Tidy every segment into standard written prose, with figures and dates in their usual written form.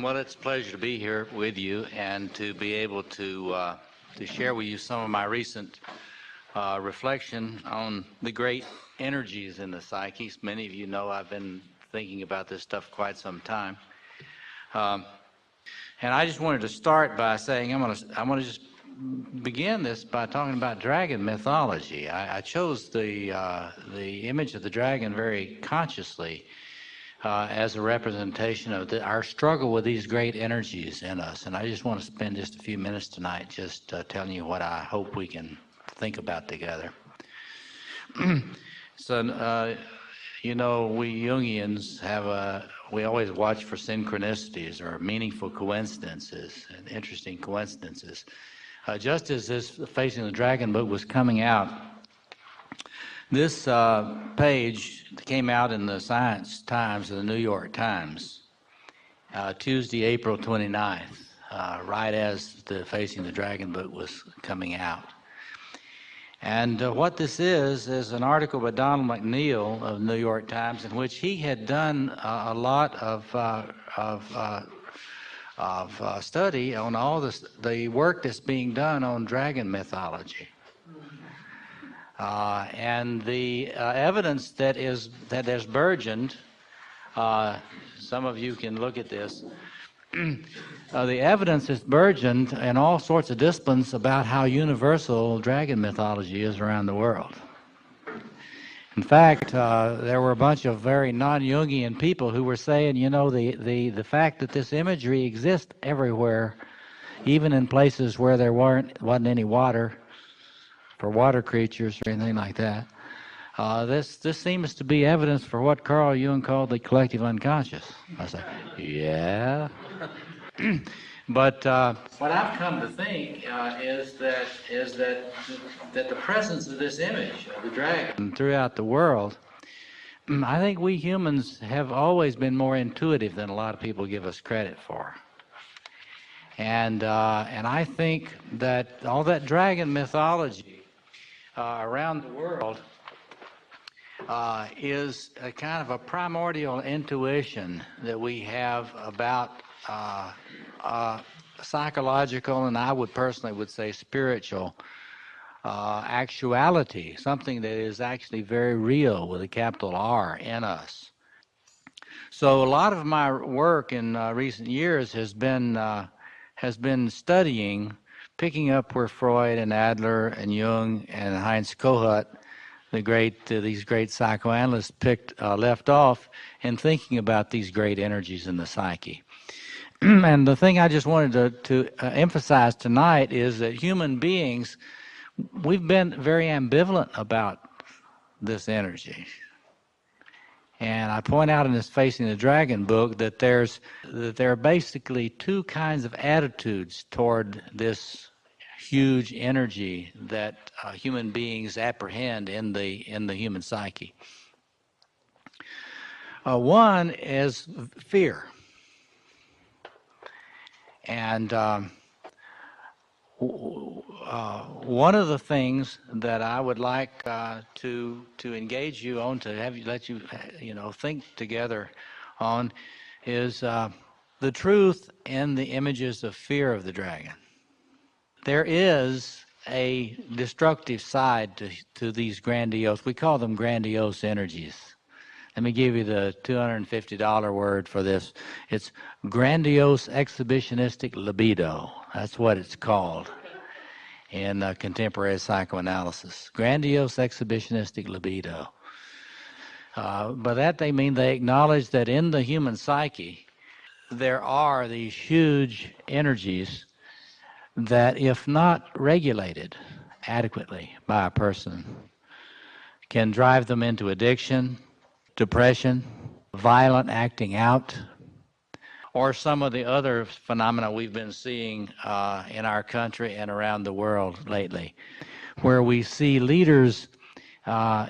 Well, it's a pleasure to be here with you and to be able to share with you some of my recent reflection on the great energies in the psyche. Many of you know I've been thinking about this stuff quite some time. And I just wanted to start by saying I'm going to just begin this by talking about dragon mythology. I chose the image of the dragon very consciously as a representation of our struggle with these great energies in us. And I just want to spend just a few minutes tonight just telling you what I hope we can think about together. So, you know, we Jungians we always watch for synchronicities or meaningful coincidences and interesting coincidences. Just as this Facing the Dragon book was coming out, this page came out in the Science Times of the New York Times, Tuesday, April 29th, right as the Facing the Dragon book was coming out. And what this is an article by Donald McNeil of the New York Times in which he had done a lot of study on all the work that's being done on dragon mythology. And the evidence that has burgeoned, some of you can look at this, the evidence is burgeoned in all sorts of disciplines about how universal dragon mythology is around the world. In fact, there were a bunch of very non-Jungian people who were saying, you know, the fact that this imagery exists everywhere, even in places where there wasn't any water for water creatures or anything like that. This seems to be evidence for what Carl Jung called the collective unconscious. I say, yeah. But what I've come to think is that the presence of this image of the dragon throughout the world, I think we humans have always been more intuitive than a lot of people give us credit for. And I think that all that dragon mythology around the world is a kind of a primordial intuition that we have about psychological, and I would personally say spiritual actuality, something that is actually very real with a capital R in us. So a lot of my work in recent years has been studying, picking up where Freud and Adler and Jung and Heinz Kohut, these great psychoanalysts left off, and thinking about these great energies in the psyche. And the thing I just wanted to emphasize tonight is that human beings, we've been very ambivalent about this energy. And I point out in this Facing the Dragon book that there are basically two kinds of attitudes toward this huge energy that human beings apprehend in the human psyche. One is fear. And one of the things that I would like to engage you on, to let you think together on, is the truth in the images of fear of the dragon. There is a destructive side to these grandiose, we call them grandiose energies. Let me give you the $250 word for this. It's grandiose exhibitionistic libido. That's what it's called in contemporary psychoanalysis. Grandiose exhibitionistic libido. By that they mean they acknowledge that in the human psyche there are these huge energies that, if not regulated adequately by a person, can drive them into addiction, depression, violent acting out, or some of the other phenomena we've been seeing in our country and around the world lately, where we see leaders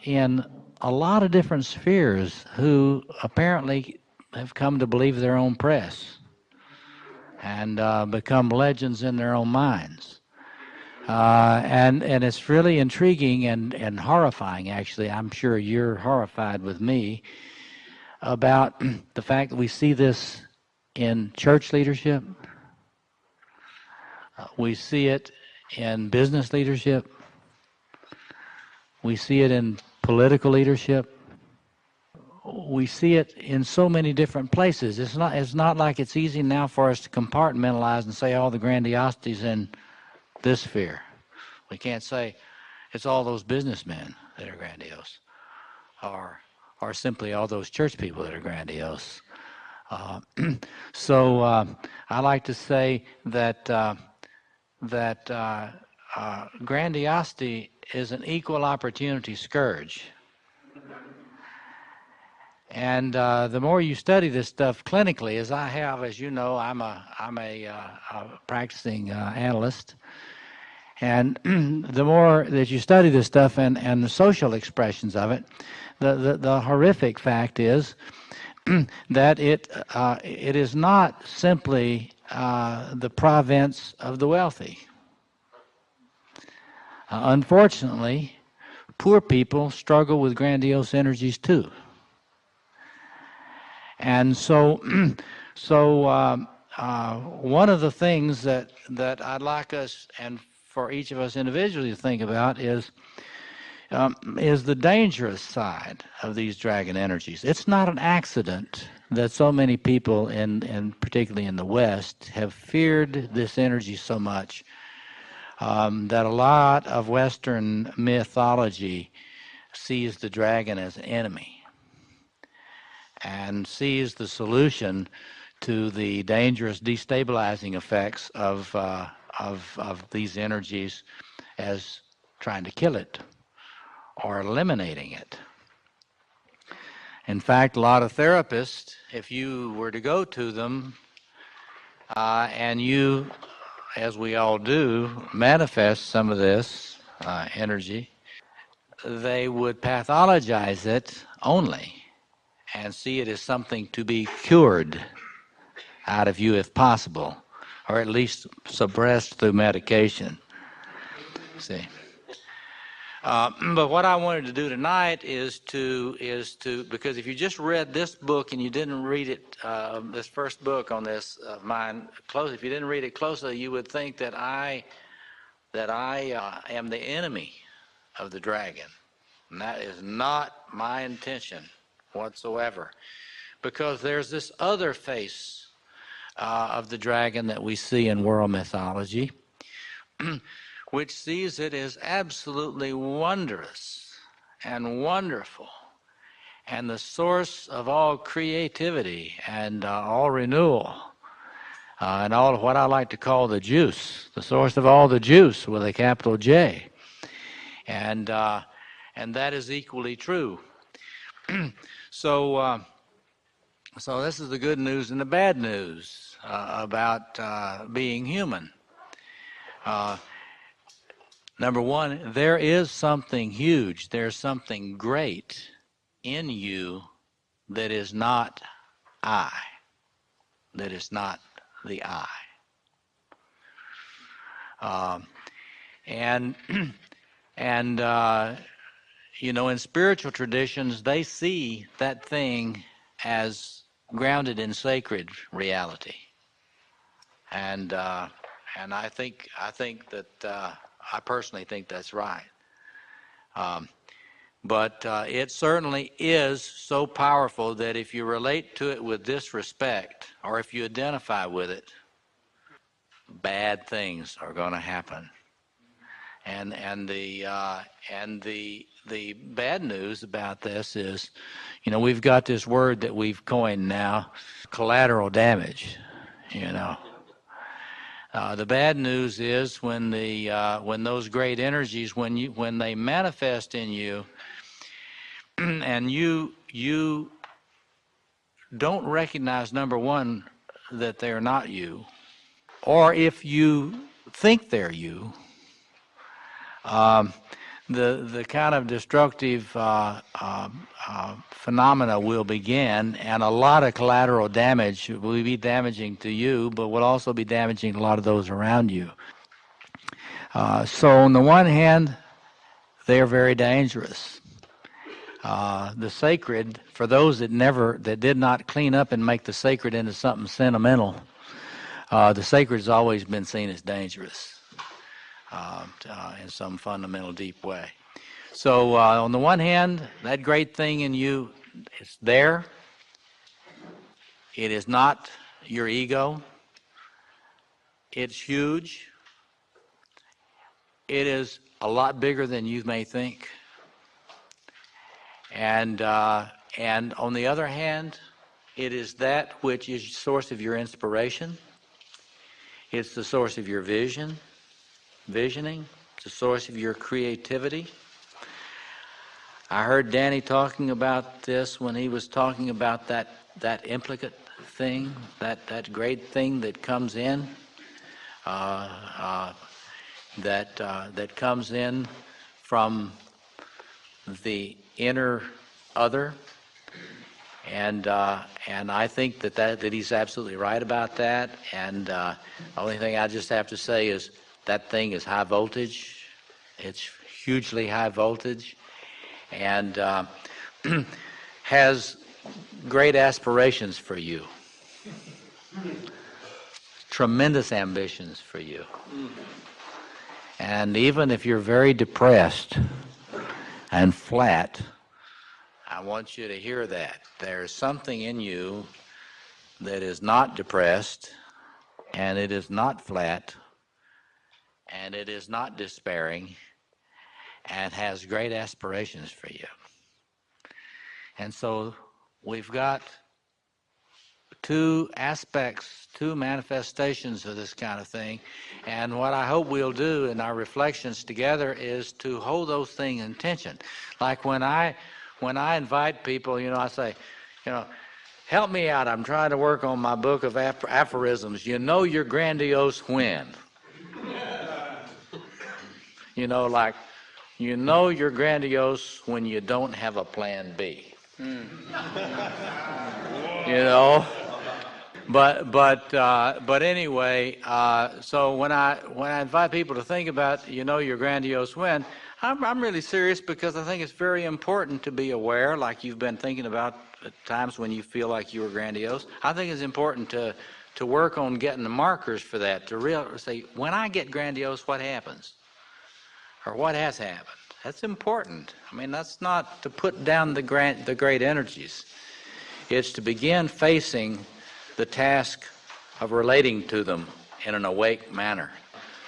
in a lot of different spheres who apparently have come to believe their own press and become legends in their own minds. And it's really intriguing and horrifying, actually. I'm sure you're horrified with me about the fact that we see this in church leadership, we see it in business leadership, we see it in political leadership, we see it in so many different places. It's not like it's easy now for us to compartmentalize and say all the grandiosity's in this sphere. We can't say it's all those businessmen that are grandiose, or simply all those church people that are grandiose. So I like to say that grandiosity is an equal opportunity scourge. And the more you study this stuff clinically, as I have, as you know, I'm a practicing analyst. And the more that you study this stuff and the social expressions of it, the horrific fact is that it is not simply the province of the wealthy. Unfortunately, poor people struggle with grandiose energies too. And so, one of the things that I'd like us, and for each of us individually, to think about is the dangerous side of these dragon energies. It's not an accident that so many people, particularly in the West, have feared this energy so much, that a lot of Western mythology sees the dragon as an enemy and sees the solution to the dangerous destabilizing effects of these energies as trying to kill it or eliminating it. In fact, a lot of therapists, if you were to go to them and you, as we all do, manifest some of this energy, they would pathologize it only and see it as something to be cured out of you if possible, or at least suppressed through medication. See. But what I wanted to do tonight is to because if you just read this book and you didn't read it, this first book on this of mine close, if you didn't read it closely, you would think that I am the enemy of the dragon, and that is not my intention whatsoever, because there's this other face of the dragon that we see in world mythology, which sees it as absolutely wondrous and wonderful, and the source of all creativity and all renewal, and all of what I like to call the juice, the source of all the juice with a capital J, and that is equally true. So this is the good news and the bad news about being human. Number one, there is something huge, there's something great in you that is not I, that is not the I. In spiritual traditions, they see that thing as grounded in sacred reality, and I think that I personally think that's right. But it certainly is so powerful that if you relate to it with disrespect, or if you identify with it, bad things are going to happen. And the bad news about this is, we've got this word that we've coined now, collateral damage. The bad news is when those great energies, when they manifest in you, and you don't recognize, number one, that they're not you, or if you think they're you, the kind of destructive phenomena will begin, and a lot of collateral damage will be damaging to you, but will also be damaging a lot of those around you. So on the one hand, they are very dangerous. The sacred, for those that did not clean up and make the sacred into something sentimental, the sacred has always been seen as dangerous in some fundamental, deep way. So on the one hand, that great thing in you is there. It is not your ego. It's huge. It is a lot bigger than you may think. And on the other hand, it is that which is the source of your inspiration. It's the source of your visioning. It's the source of your creativity. I heard Danny talking about this when he was talking about that implicate thing, that great thing that comes in, that comes in from the inner other, and I think that he's absolutely right about that. And the only thing I just have to say is that thing is high voltage. It's hugely high voltage, and has great aspirations for you, tremendous ambitions for you. And even if you're very depressed and flat, I want you to hear that. There's something in you that is not depressed, and it is not flat, and it is not despairing, and has great aspirations for you. And so we've got two aspects, two manifestations of this kind of thing. And what I hope we'll do in our reflections together is to hold those things in tension. Like when I invite people, I say, help me out. I'm trying to work on my book of aphorisms. You're grandiose when. You're grandiose when you don't have a plan B. But anyway, so when I invite people to think about, you're grandiose when, I'm really serious, because I think it's very important to be aware, like you've been thinking about at times when you feel like you were grandiose. I think it's important to work on getting the markers for that, to say, when I get grandiose, what happens? Or what has happened? That's important. I mean, that's not to put down the great energies. It's to begin facing the task of relating to them in an awake manner.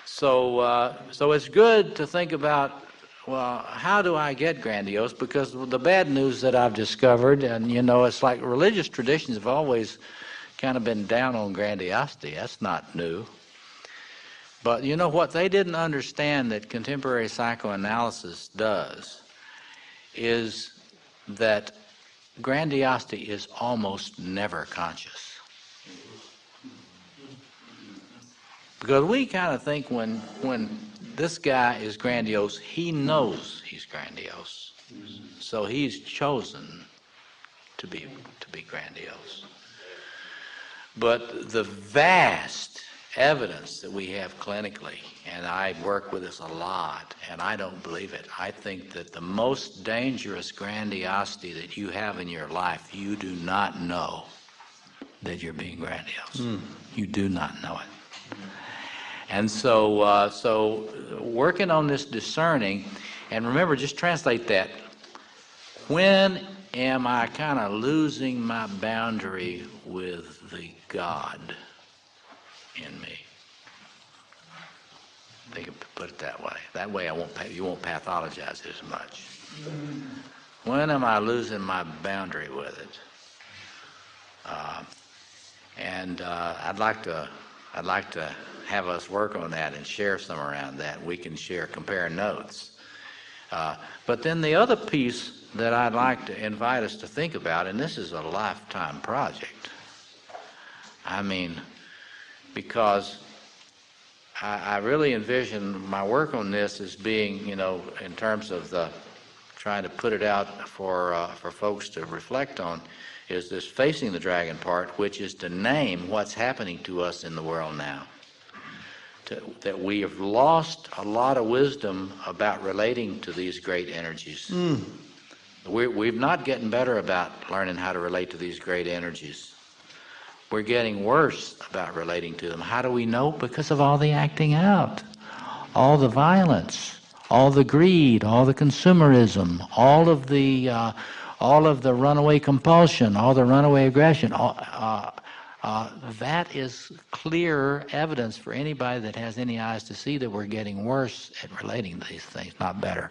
So it's good to think about, well, how do I get grandiose? Because the bad news that I've discovered, and it's like religious traditions have always kind of been down on grandiosity. That's not new. But what they didn't understand that contemporary psychoanalysis does is that grandiosity is almost never conscious. Because we kind of think when this guy is grandiose, he knows he's grandiose. So he's chosen to be grandiose. But the vast evidence that we have clinically, and I work with this a lot, and I don't believe it. I think that the most dangerous grandiosity that you have in your life, you do not know that you're being grandiose. You do not know it. And so working on this discerning, and remember, just translate that. When am I kind of losing my boundary with the God in me? They can put it that way. That way you won't pathologize it as much. When am I losing my boundary with it? I'd like to have us work on that and share some around that. We can compare notes. But then the other piece that I'd like to invite us to think about, and this is a lifetime project. I mean, because I really envision my work on this as being, in terms of trying to put it out for folks to reflect on, is this facing the dragon part, which is to name what's happening to us in the world now. That we have lost a lot of wisdom about relating to these great energies. We've not getting better about learning how to relate to these great energies. We're getting worse about relating to them. How do we know? Because of all the acting out, all the violence, all the greed, all the consumerism, all of the runaway compulsion, all the runaway aggression. That is clear evidence for anybody that has any eyes to see that we're getting worse at relating to these things, not better.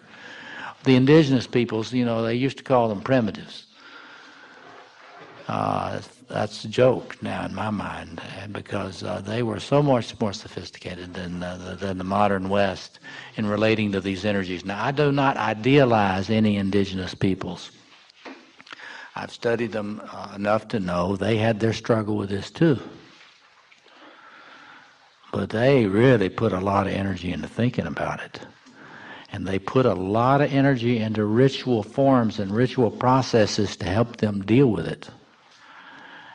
The indigenous peoples, they used to call them primitives. That's a joke now in my mind, because they were so much more sophisticated than the modern West in relating to these energies. Now, I do not idealize any indigenous peoples. I've studied them enough to know they had their struggle with this too. But they really put a lot of energy into thinking about it. And they put a lot of energy into ritual forms and ritual processes to help them deal with it.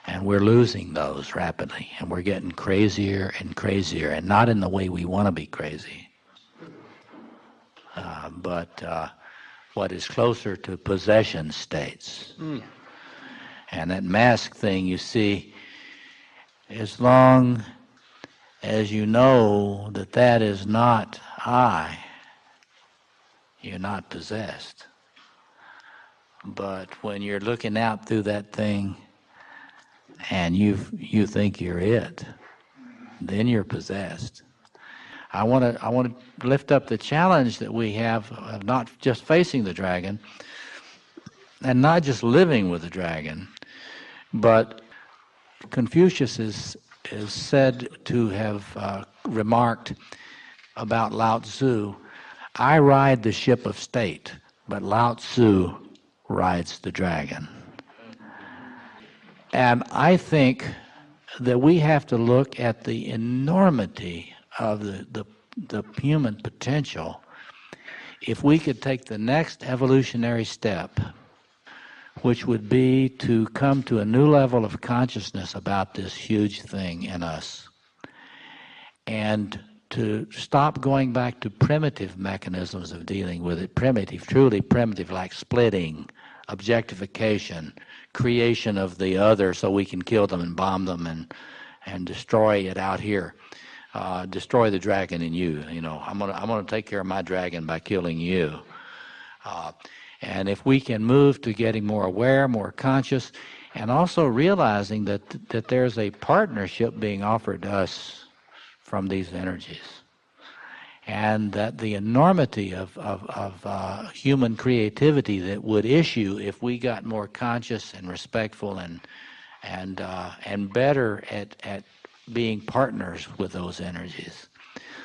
And we're losing those rapidly, and we're getting crazier and crazier, and not in the way we want to be crazy, but what is closer to possession states. And that mask thing, you see, as long as you know that that is not I, you're not possessed. But when you're looking out through that thing and you think you're it, then you're possessed. I want to lift up the challenge that we have of not just facing the dragon and not just living with the dragon, but Confucius is said to have remarked about Lao Tzu, I ride the ship of state, but Lao Tzu rides the dragon. And I think that we have to look at the enormity of the human potential. If we could take the next evolutionary step, which would be to come to a new level of consciousness about this huge thing in us, and to stop going back to primitive mechanisms of dealing with it, truly primitive, like splitting, objectification, creation of the other so we can kill them and bomb them and destroy it out here. Destroy the dragon in you. I'm gonna take care of my dragon by killing you. And if we can move to getting more aware, more conscious, and also realizing that there's a partnership being offered to us from these energies, and that the enormity of human creativity that would issue if we got more conscious and respectful and better at being partners with those energies.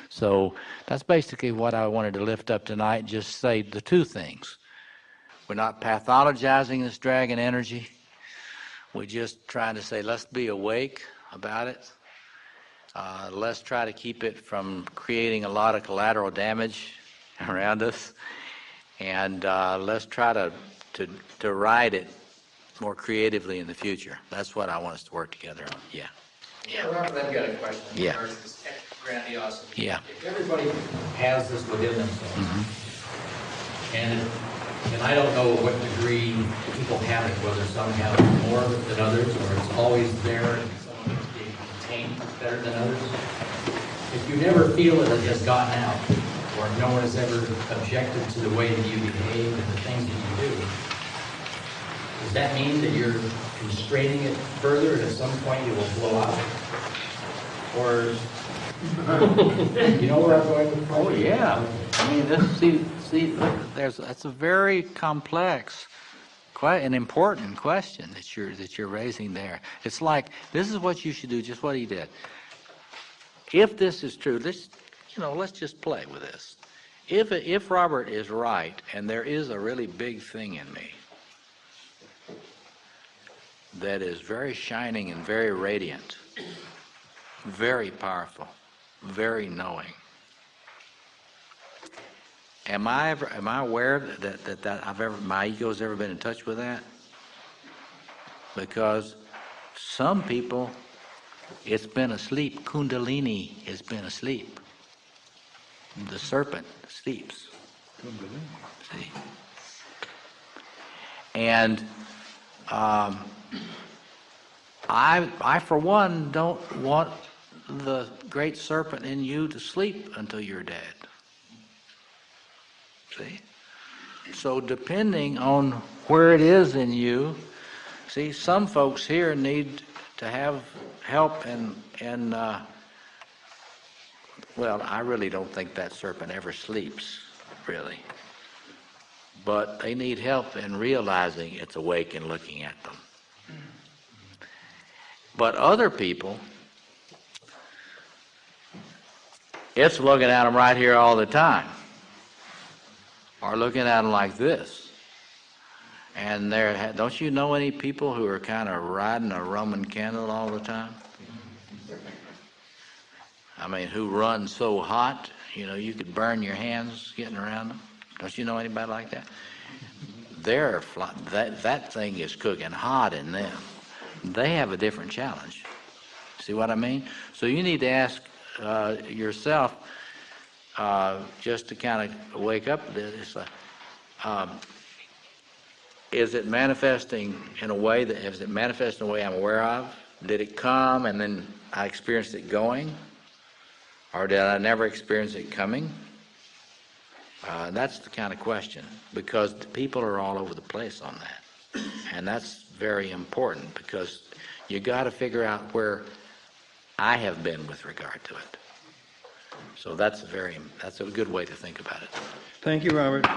So that's basically what I wanted to lift up tonight. Just say the two things. We're not pathologizing this dragon energy. We're just trying to say, let's be awake about it. Let's try to keep it from creating a lot of collateral damage around us. And let's try to ride it more creatively in the future. That's what I want us to work together on. Yeah. Yeah, Robert, I've got a question in Yeah. regards to this grandiosity. Yeah. If everybody has this within themselves, and I don't know what degree people have it, whether some have more of it than others, or it's always there and some of it's being contained better than others. If you never feel it has gotten out, or no one has ever objected to the way that you behave and the things that you do, does that mean that you're constraining it further and at some point it will flow out? Or, you know where I'm going with Oh yeah. I mean, see, look, that's a very complex, quite an important question that you're raising there. It's like, this is what you should do, just what he did. If this is true, let's just play with this. If Robert is right, and there is a really big thing in me that is very shining and very radiant, very powerful, very knowing. Am I aware that my ego's ever been in touch with that? Because some people, it's been asleep. Kundalini has been asleep. The serpent sleeps. See? And I, for one, don't want the great serpent in you to sleep until you're dead. See? So depending on where it is in you, see, some folks here need to have help and well, I really don't think that serpent ever sleeps, really. But they need help in realizing it's awake and looking at them. But other people, it's looking at them right here all the time, or looking at them like this. And don't you know any people who are kind of riding a Roman candle all the time? I mean, who run so hot, you could burn your hands getting around them. Don't you know anybody like that? That thing is cooking hot in them. They have a different challenge. See what I mean? So you need to ask yourself, just to kind of wake up. Is it manifesting in a way I'm aware of? Did it come and then I experienced it going? Or did I never experience it coming? That's the kind of question, because the people are all over the place on that. And that's very important, because you got to figure out where I have been with regard to it. So that's a good way to think about it. Thank you, Robert.